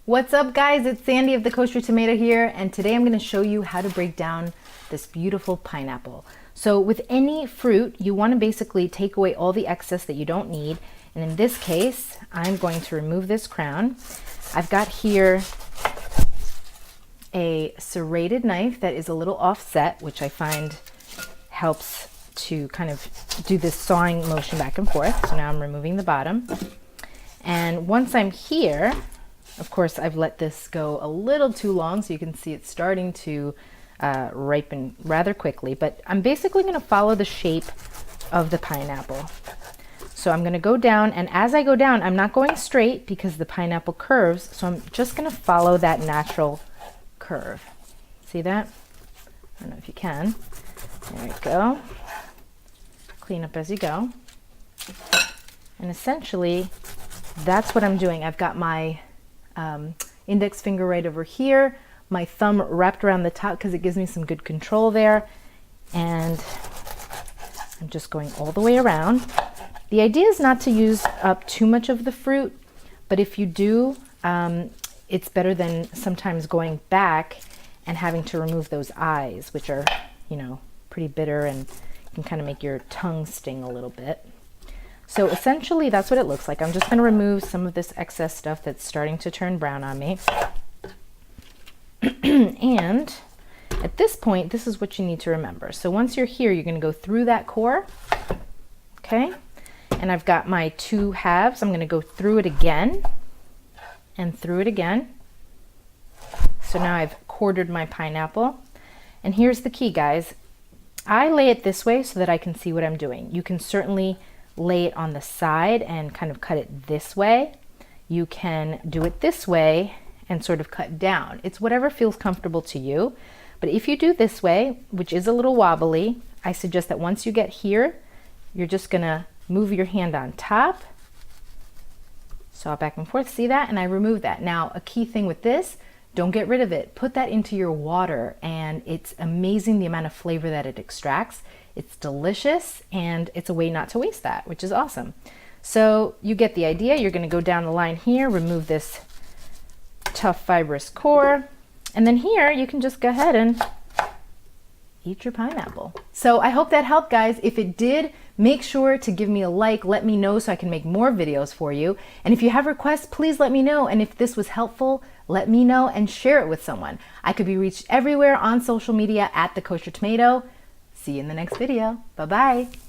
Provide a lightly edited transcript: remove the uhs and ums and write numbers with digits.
What's up guys, it's Sandy of the Kosher Tomato here, and today I'm going to show you how to break down this beautiful pineapple. So with any fruit, you want to basically take away all the excess that you don't need, and in this case, I'm going to remove this crown. I've got here a serrated knife that is a little offset, which I find helps to kind of do this sawing motion back and forth. So now I'm removing the bottom. And once I'm here, of course, I've let this go a little too long, so you can see it's starting to ripen rather quickly, but I'm basically going to follow the shape of the pineapple. So I'm going to go down, and as I go down, I'm not going straight because the pineapple curves, so I'm just going to follow that natural curve. See that? I don't know if you can. There we go. Clean up as you go. And essentially, that's what I'm doing. I've got my index finger right over here, my thumb wrapped around the top because it gives me some good control there, and I'm just going all the way around. The idea is not to use up too much of the fruit, but if you do, it's better than sometimes going back and having to remove those eyes, which are, you know, pretty bitter and can kind of make your tongue sting a little bit. So essentially that's what it looks like. I'm just going to remove some of this excess stuff that's starting to turn brown on me. And at this point, this is what you need to remember. So once you're here, you're going to go through that core. Okay. And I've got my two halves. I'm going to go through it again and through it again. So now I've quartered my pineapple. And here's the key, guys. I lay it this way so that I can see what I'm doing. You can certainly lay it on the side and kind of cut it this way. You can do it this way and sort of cut down. It's whatever feels comfortable to you. But if you do this way, which is a little wobbly, I suggest that once you get here, you're just gonna move your hand on top, saw it back and forth, see that? And I remove that. Now, a key thing with this, don't get rid of it. Put that into your water, and it's amazing the amount of flavor that it extracts. It's delicious, and it's a way not to waste that, which is awesome. So you get the idea. You're going to go down the line here, remove this tough fibrous core, and then here you can just go ahead and eat your pineapple. So I hope that helped, guys. If it did, make sure to give me a like, let me know so I can make more videos for you. And if you have requests, please let me know. And if this was helpful, let me know and share it with someone. I could be reached everywhere on social media at The Kosher Tomato. See you in the next video. Bye-bye.